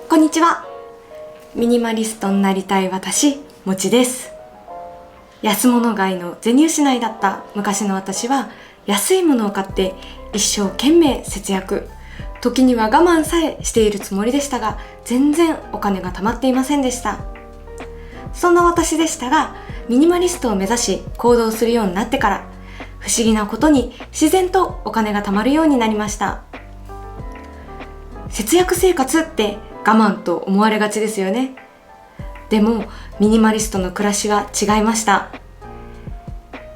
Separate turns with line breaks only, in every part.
こんにちは。ミニマリストになりたい私、もちです。安物買いの銭失いだった昔の私は、安いものを買って一生懸命節約、時には我慢さえしているつもりでしたが、全然お金が貯まっていませんでした。そんな私でしたが、ミニマリストを目指し行動するようになってから、不思議なことに自然とお金が貯まるようになりました。節約生活って我慢と思われがちですよね。でもミニマリストの暮らしは違いました。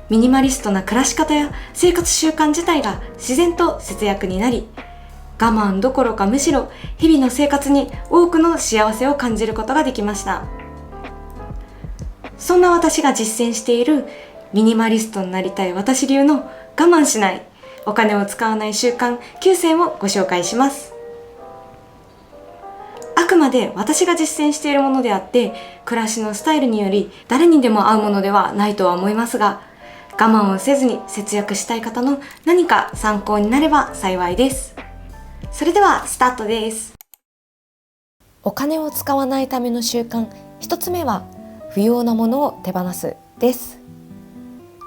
ミニマリストな暮らし方や生活習慣自体が自然と節約になり、我慢どころかむしろ日々の生活に多くの幸せを感じることができました。そんな私が実践しているミニマリストになりたい私流の我慢しない、お金を使わない習慣9選をご紹介します。あくまで私が実践しているものであって、暮らしのスタイルにより誰にでも合うものではないとは思いますが、我慢をせずに節約したい方の何か参考になれば幸いです。それではスタートです。
お金を使わないための習慣、一つ目は不要なものを手放すです。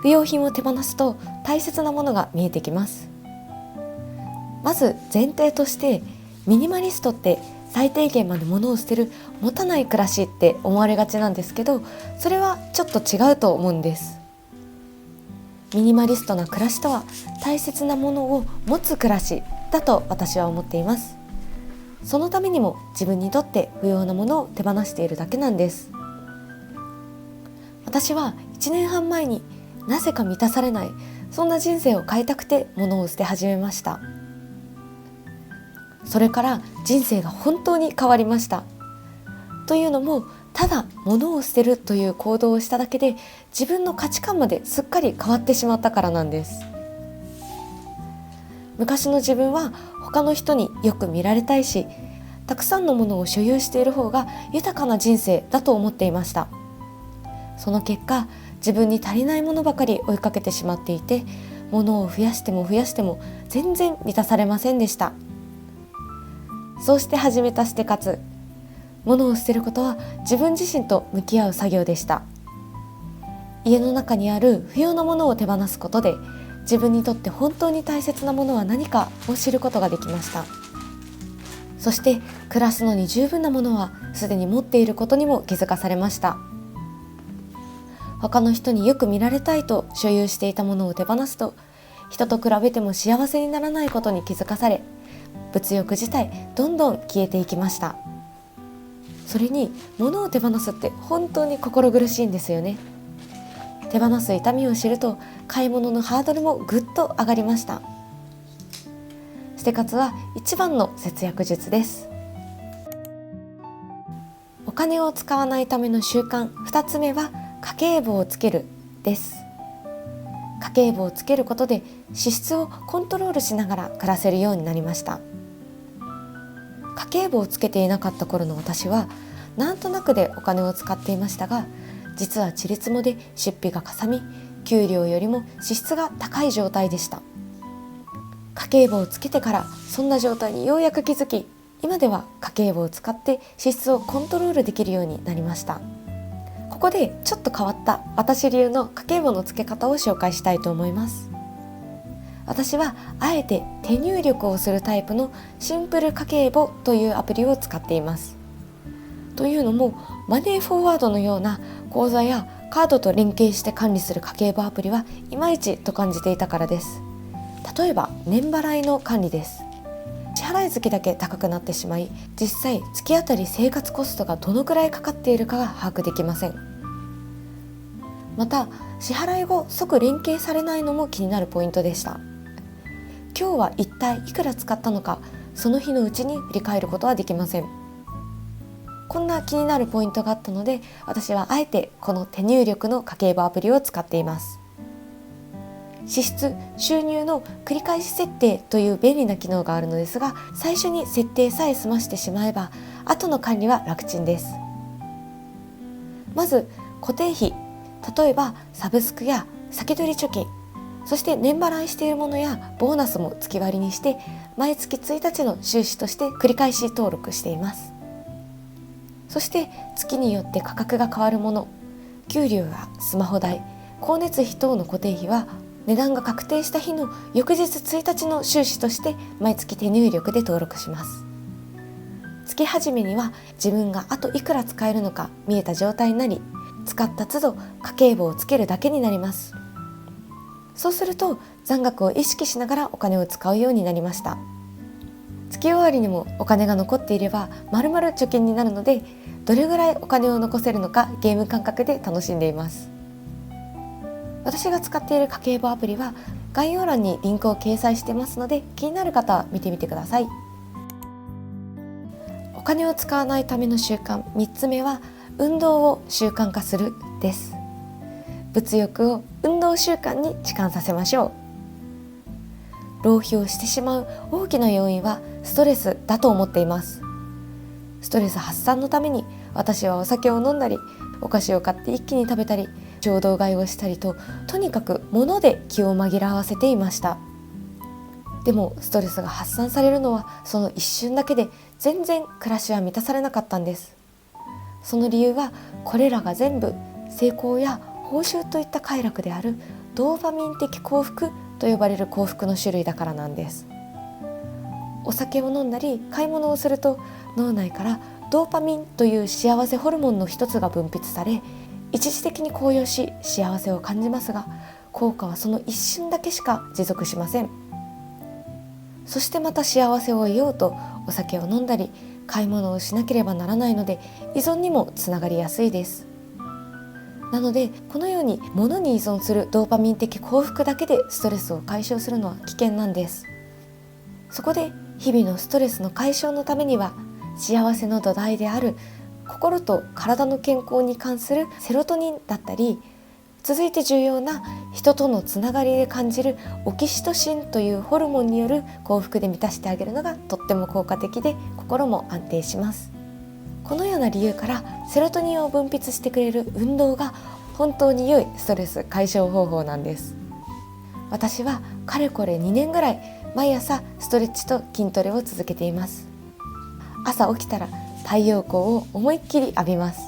不要品を手放すと大切なものが見えてきます。まず前提として、ミニマリストって最低限まで物を捨てる、持たない暮らしって思われがちなんですけど、それはちょっと違うと思うんです。ミニマリストな暮らしとは、大切なものを持つ暮らしだと私は思っています。そのためにも自分にとって不要なものを手放しているだけなんです。私は1年半前になぜか満たされない、そんな人生を変えたくて物を捨て始めました。それから人生が本当に変わりました。というのも、ただ物を捨てるという行動をしただけで自分の価値観まですっかり変わってしまったからなんです。昔の自分は他の人によく見られたいし、たくさんのものを所有している方が豊かな人生だと思っていました。その結果、自分に足りないものばかり追いかけてしまっていて、物を増やしても増やしても全然満たされませんでした。そうして始めた捨て活。物を捨てることは自分自身と向き合う作業でした。家の中にある不要なものを手放すことで、自分にとって本当に大切なものは何かを知ることができました。そして暮らすのに十分なものはすでに持っていることにも気づかされました。他の人によく見られたいと所有していたものを手放すと、人と比べても幸せにならないことに気づかされ、物欲自体どんどん消えていきました。それに物を手放すって本当に心苦しいんですよね。手放す痛みを知ると、買い物のハードルもぐっと上がりました。捨て活は一番の節約術です。お金を使わないための習慣2つ目は家計簿をつけるです。家計簿をつけることで支出をコントロールしながら暮らせるようになりました。家計簿をつけていなかった頃の私は、なんとなくでお金を使っていましたが、実はちりつもで出費がかさみ、給料よりも支出が高い状態でした。家計簿をつけてからそんな状態にようやく気づき、今では家計簿を使って支出をコントロールできるようになりました。ここでちょっと変わった私流の家計簿のつけ方を紹介したいと思います。私はあえて手入力をするタイプのシンプル家計簿というアプリを使っています。というのも、マネーフォワードのような口座やカードと連携して管理する家計簿アプリはいまいちと感じていたからです。例えば年払いの管理です。支払い月だけ高くなってしまい、実際月あたり生活コストがどのくらいかかっているかが把握できません。また支払い後即連携されないのも気になるポイントでした。今日は一体いくら使ったのか、その日のうちに振り返ることはできません。こんな気になるポイントがあったので、私はあえてこの手入力の家計簿アプリを使っています。支出・収入の繰り返し設定という便利な機能があるのですが、最初に設定さえ済ましてしまえば、後の管理は楽ちんです。まず固定費、例えばサブスクや先取り貯金、そして年払いしているものやボーナスも月割りにして毎月1日の収支として繰り返し登録しています。そして月によって価格が変わるもの、給料やスマホ代、光熱費等の固定費は値段が確定した日の翌日1日の収支として毎月手入力で登録します。月始めには自分があといくら使えるのか見えた状態になり、使った都度家計簿をつけるだけになります。そうすると残額を意識しながらお金を使うようになりました。月終わりにもお金が残っていれば丸々貯金になるので、どれぐらいお金を残せるのかゲーム感覚で楽しんでいます。私が使っている家計簿アプリは概要欄にリンクを掲載してますので、気になる方は見てみてください。お金を使わないための習慣3つ目は、運動を習慣化するです。物欲を運動習慣に置換させましょう。浪費をしてしまう大きな要因はストレスだと思っています。ストレス発散のために私はお酒を飲んだり、お菓子を買って一気に食べたり、衝動買いをしたりと、とにかく物で気を紛らわせていました。でもストレスが発散されるのはその一瞬だけで、全然暮らしは満たされなかったんです。その理由は、これらが全部成功や報酬といった快楽であるドーパミン的幸福と呼ばれる幸福の種類だからなんです。お酒を飲んだり買い物をすると、脳内からドーパミンという幸せホルモンの一つが分泌され、一時的に高揚し幸せを感じますが、効果はその一瞬だけしか持続しません。そしてまた幸せを得ようとお酒を飲んだり買い物をしなければならないので、依存にもつながりやすいです。なのでこのように物に依存するドーパミン的幸福だけでストレスを解消するのは危険なんです。そこで日々のストレスの解消のためには、幸せの土台である心と体の健康に関するセロトニンだったり、続いて重要な人とのつながりで感じるオキシトシンというホルモンによる幸福で満たしてあげるのがとっても効果的で、心も安定します。このような理由からセロトニンを分泌してくれる運動が本当に良いストレス解消方法なんです。私はかれこれ2年ぐらい毎朝ストレッチと筋トレを続けています。朝起きたら太陽光を思いっきり浴びます。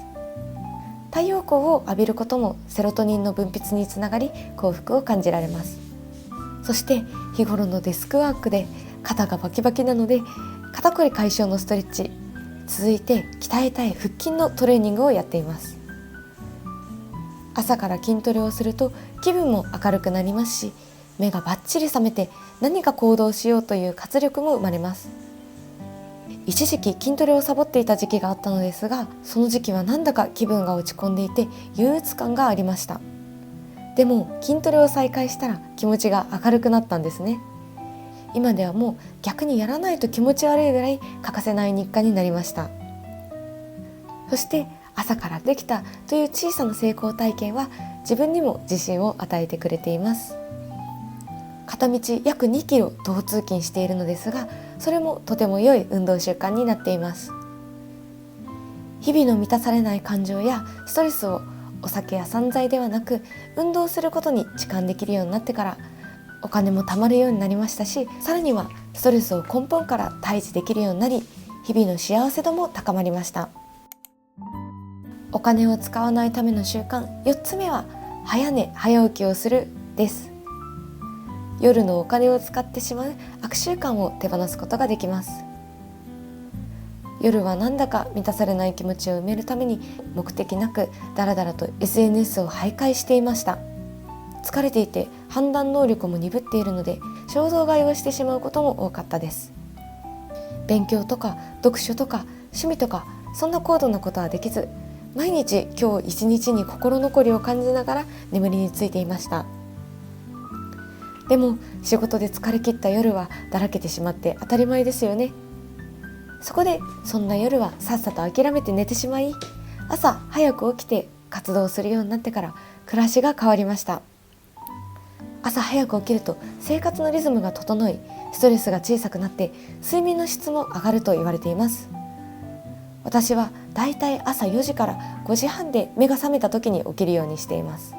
太陽光を浴びることもセロトニンの分泌につながり、幸福を感じられます。そして日頃のデスクワークで肩がバキバキなので、肩こり解消のストレッチ、続いて鍛えたい腹筋のトレーニングをやっています。朝から筋トレをすると気分も明るくなりますし、目がバッチリ覚めて何か行動しようという活力も生まれます。一時期筋トレをサボっていた時期があったのですが、その時期はなんだか気分が落ち込んでいて憂鬱感がありました。でも筋トレを再開したら気持ちが明るくなったんですね。今ではもう逆にやらないと気持ち悪いぐらい欠かせない日課になりました。そして朝からできたという小さな成功体験は自分にも自信を与えてくれています。片道約2キロ徒歩通勤しているのですが、それもとても良い運動習慣になっています。日々の満たされない感情やストレスをお酒や散財ではなく運動することに置換できるようになってから、お金も貯まるようになりましたし、さらにはストレスを根本から退治できるようになり、日々の幸せ度も高まりました。お金を使わないための習慣4つ目は、早寝早起きをするです。夜のお金を使ってしまう悪習慣を手放すことができます。夜はなんだか満たされない気持ちを埋めるために目的なくだらだらと SNS を徘徊していました。疲れていて判断能力も鈍っているので衝動買いをしてしまうことも多かったです。勉強とか読書とか趣味とかそんな高度なことはできず、毎日今日一日に心残りを感じながら眠りについていました。でも仕事で疲れ切った夜はだらけてしまって当たり前ですよね。そこでそんな夜はさっさと諦めて寝てしまい、朝早く起きて活動するようになってから暮らしが変わりました。朝早く起きると生活のリズムが整い、ストレスが小さくなって睡眠の質も上がると言われています。私はだいたい朝4時から5時半で目が覚めた時に起きるようにしています。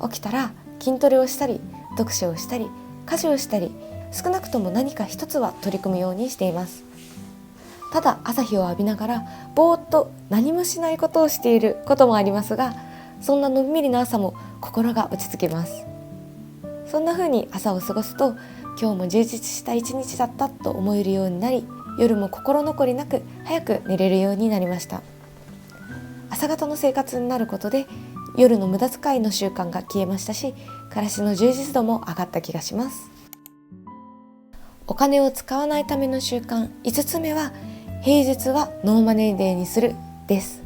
起きたら筋トレをしたり、読書をしたり、家事をしたり、少なくとも何か一つは取り組むようにしています。ただ朝日を浴びながらぼーっと何もしないことをしていることもありますが、そんなのんびりな朝も心が落ち着きます。そんな風に朝を過ごすと、今日も充実した一日だったと思えるようになり、夜も心残りなく早く寝れるようになりました。朝方の生活になることで夜の無駄遣いの習慣が消えましたし、暮らしの充実度も上がった気がします。お金を使わないための習慣5つ目は、平日はノーマネーデーにするです。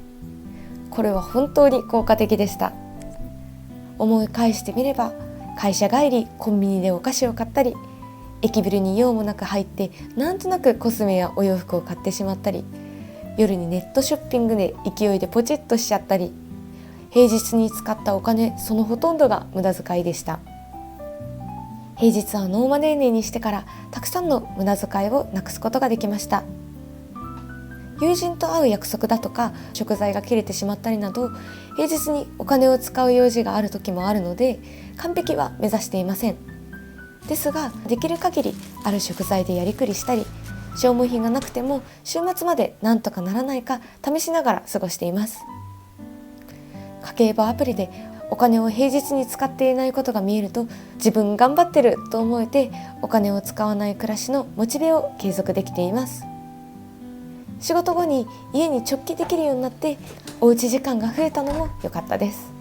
これは本当に効果的でした。思い返してみれば、会社帰りコンビニでお菓子を買ったり、駅ビルに用もなく入ってなんとなくコスメやお洋服を買ってしまったり、夜にネットショッピングで勢いでポチッとしちゃったり、平日に使ったお金そのほとんどが無駄遣いでした。平日はノーマネーデーにしてからたくさんの無駄遣いをなくすことができました。友人と会う約束だとか食材が切れてしまったりなど、平日にお金を使う用事がある時もあるので、完璧は目指していません。ですが、できる限りある食材でやりくりしたり、消耗品がなくても週末までなんとかならないか試しながら過ごしています。家計簿アプリでお金を平日に使っていないことが見えると、自分頑張ってると思えて、お金を使わない暮らしのモチベを継続できています。仕事後に家に直帰できるようになって、おうち時間が増えたのも良かったです。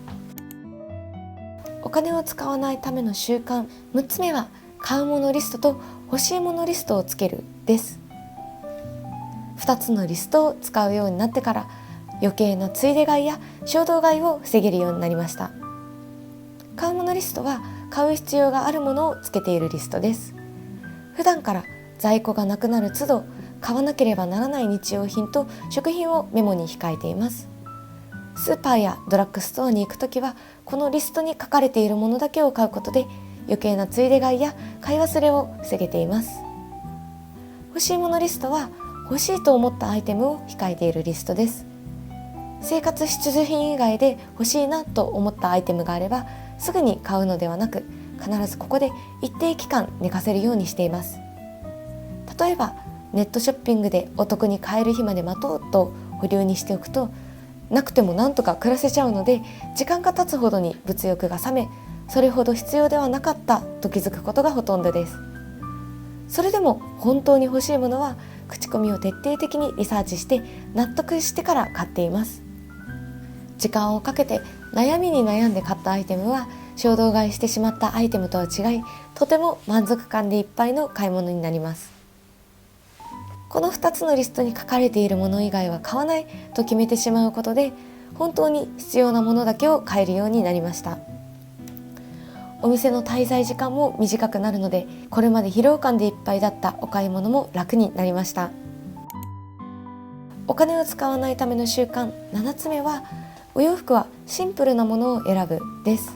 お金を使わないための習慣6つ目は、買うものリストと欲しいものリストをつけるです。2つのリストを使うようになってから、余計なついで買いや衝動買いを防げるようになりました。買うものリストは、買う必要があるものをつけているリストです。普段から在庫がなくなる都度買わなければならない日用品と食品をメモに控えています。スーパーやドラッグストアに行くときは、このリストに書かれているものだけを買うことで、余計なついで買いや買い忘れを防げています。欲しいものリストは、欲しいと思ったアイテムを控えているリストです。生活必需品以外で欲しいなと思ったアイテムがあれば、すぐに買うのではなく、必ずここで一定期間寝かせるようにしています。例えばネットショッピングでお得に買える日まで待とうと保留にしておくと、なくてもなんとか暮らせちゃうので、時間が経つほどに物欲が冷め、それほど必要ではなかったと気づくことがほとんどです。それでも本当に欲しいものは、口コミを徹底的にリサーチして納得してから買っています。時間をかけて悩みに悩んで買ったアイテムは、衝動買いしてしまったアイテムとは違い、とても満足感でいっぱいの買い物になります。この2つのリストに書かれているもの以外は買わないと決めてしまうことで、本当に必要なものだけを買えるようになりました。お店の滞在時間も短くなるので、これまで疲労感でいっぱいだったお買い物も楽になりました。お金を使わないための習慣7つ目は、お洋服はシンプルなものを選ぶです。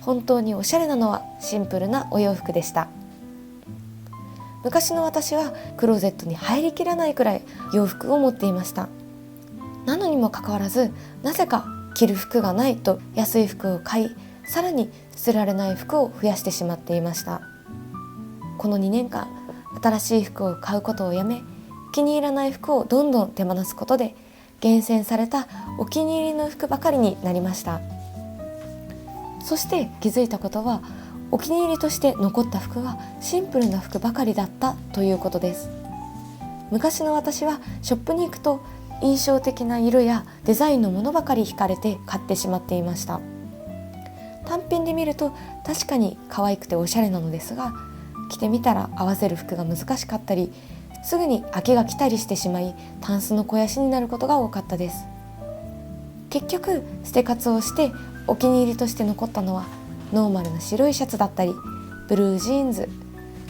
本当におしゃれなのはシンプルなお洋服でした。昔の私はクローゼットに入りきらないくらい洋服を持っていました。なのにもかかわらず、なぜか着る服がないと安い服を買い、さらに捨てられない服を増やしてしまっていました。この2年間、新しい服を買うことをやめ、気に入らない服をどんどん手放すことで、厳選されたお気に入りの服ばかりになりました。そして気づいたことは、お気に入りとして残った服はシンプルな服ばかりだったということです。昔の私はショップに行くと、印象的な色やデザインのものばかり惹かれて買ってしまっていました。単品で見ると確かに可愛くておしゃれなのですが、着てみたら合わせる服が難しかったり、すぐに飽きが来たりしてしまい、タンスの肥やしになることが多かったです。結局捨て活をして、お気に入りとして残ったのはノーマルな白いシャツだったり、ブルージーンズ、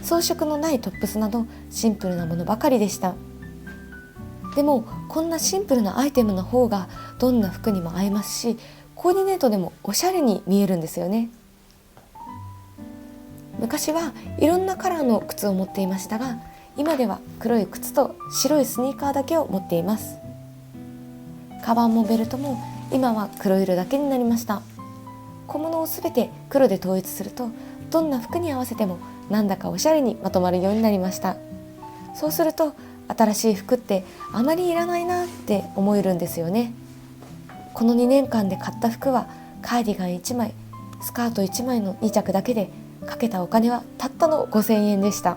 装飾のないトップスなどシンプルなものばかりでした。でもこんなシンプルなアイテムの方がどんな服にも合いますし、コーディネートでもおしゃれに見えるんですよね。昔はいろんなカラーの靴を持っていましたが、今では黒い靴と白いスニーカーだけを持っています。カバンもベルトも今は黒色だけになりました。小物をすべて黒で統一すると、どんな服に合わせてもなんだかおしゃれにまとまるようになりました。そうすると新しい服ってあまりいらないなって思えるんですよね。この2年間で買った服はカーディガン1枚、スカート1枚の2着だけで、かけたお金はたったの5000円でした。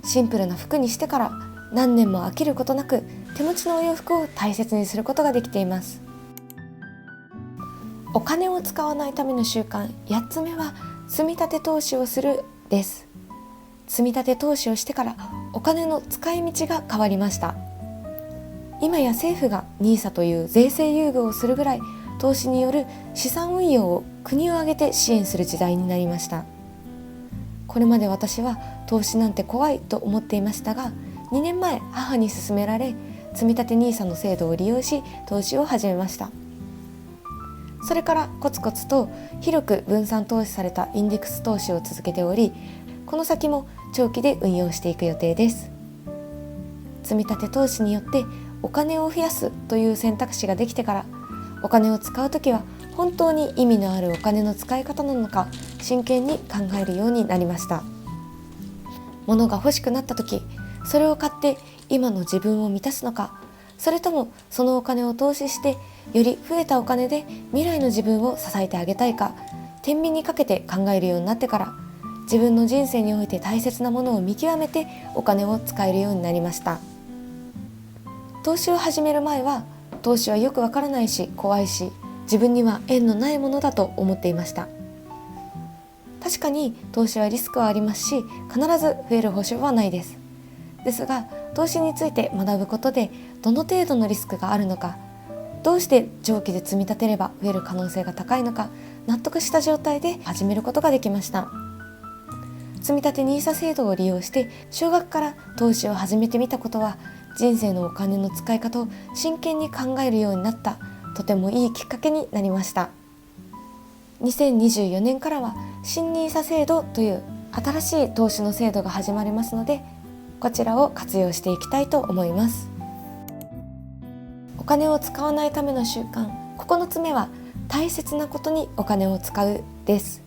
シンプルな服にしてから何年も飽きることなく手持ちのお洋服を大切にすることができています。お金を使わないための習慣8つ目は積み立て投資をするです。積み立て投資をしてからお金の使い道が変わりました。今や政府が NISA という税制優遇をするぐらい、投資による資産運用を国を挙げて支援する時代になりました。これまで私は投資なんて怖いと思っていましたが、2年前母に勧められ、積立 NISA の制度を利用し投資を始めました。それからコツコツと広く分散投資されたインデックス投資を続けており、この先も長期で運用していく予定です。積立投資によってお金を増やすという選択肢ができてから、お金を使うときは本当に意味のあるお金の使い方なのか真剣に考えるようになりました。物が欲しくなったとき、それを買って今の自分を満たすのか、それともそのお金を投資してより増えたお金で未来の自分を支えてあげたいか、天秤にかけて考えるようになってから、自分の人生において大切なものを見極めてお金を使えるようになりました。投資を始める前は、投資はよくわからないし怖いし、自分には縁のないものだと思っていました。確かに投資はリスクはありますし、必ず増える保証はないです。ですが、投資について学ぶことでどの程度のリスクがあるのか、どうして長期で積み立てれば増える可能性が高いのか、納得した状態で始めることができました。積立 NISA 制度を利用して少額から投資を始めてみたことは、人生のお金の使い方を真剣に考えるようになったとてもいいきっかけになりました。2024年からは新 NISA 制度という新しい投資の制度が始まりますので、こちらを活用していきたいと思います。お金を使わないための習慣9つ目は、大切なことにお金を使うです。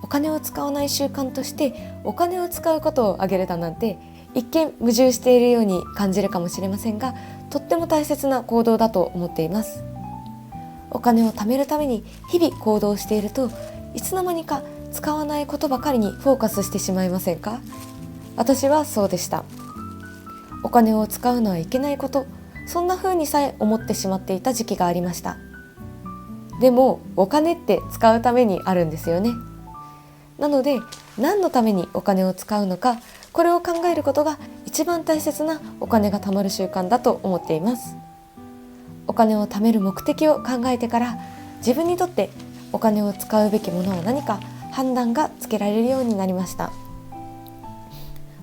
お金を使わない習慣としてお金を使うことを挙げるだなんて、一見矛盾しているように感じるかもしれませんが、とっても大切な行動だと思っています。お金を貯めるために日々行動していると、いつの間にか使わないことばかりにフォーカスしてしまいませんか？私はそうでした。お金を使うのはいけないこと、そんな風にさえ思ってしまっていた時期がありました。でもお金って使うためにあるんですよね。なので、何のためにお金を使うのか、これを考えることが一番大切なお金が貯まる習慣だと思っています。お金を貯める目的を考えてから、自分にとってお金を使うべきものは何か判断がつけられるようになりました。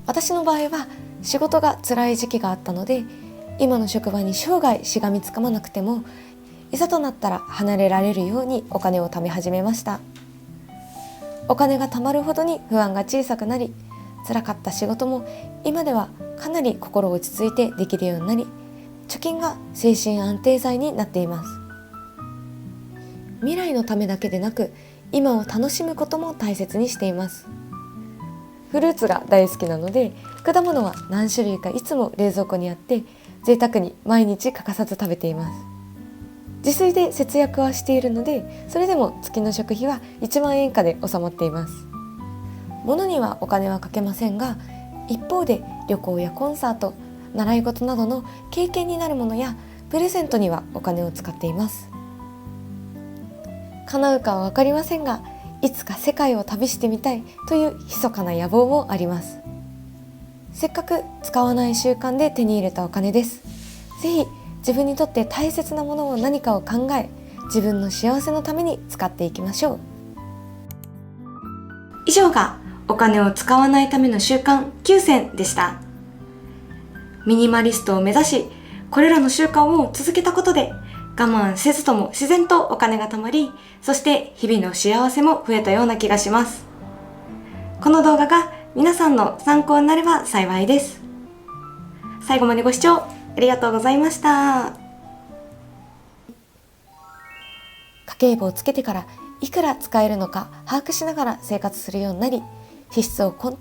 私の場合は仕事が辛い時期があったので、今の職場に生涯しがみつかまなくても、いざとなったら離れられるようにお金を貯め始めました。お金が貯まるほどに不安が小さくなり、辛かった仕事も今ではかなり心落ち着いてできるようになり、貯金が精神安定剤になっています。未来のためだけでなく、今を楽しむことも大切にしています。フルーツが大好きなので、果物は何種類かいつも冷蔵庫にあって、贅沢に毎日欠かさず食べています。自炊で節約はしているので、それでも月の食費は1万円以下で収まっています。物にはお金はかけませんが、一方で旅行やコンサート、習い事などの経験になるものやプレゼントにはお金を使っています。叶うかは分かりませんが、いつか世界を旅してみたいという密かな野望もあります。せっかく使わない習慣で手に入れたお金です。ぜひ自分にとって大切なものを何かを考え、自分の幸せのために使っていきましょう。
以上がお金を使わないための習慣9選でした。ミニマリストを目指し、これらの習慣を続けたことで、我慢せずとも自然とお金が貯まり、そして日々の幸せも増えたような気がします。この動画が皆さんの参考になれば幸いです。最後までご視聴ありがとうございました。
家計簿をつけてからいくら使えるのか把握しながら生活するようになり、支出をコン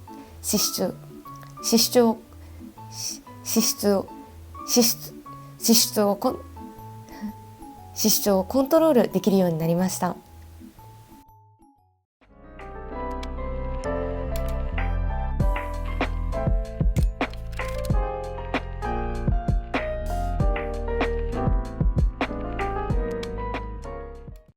トロールできるようになりました。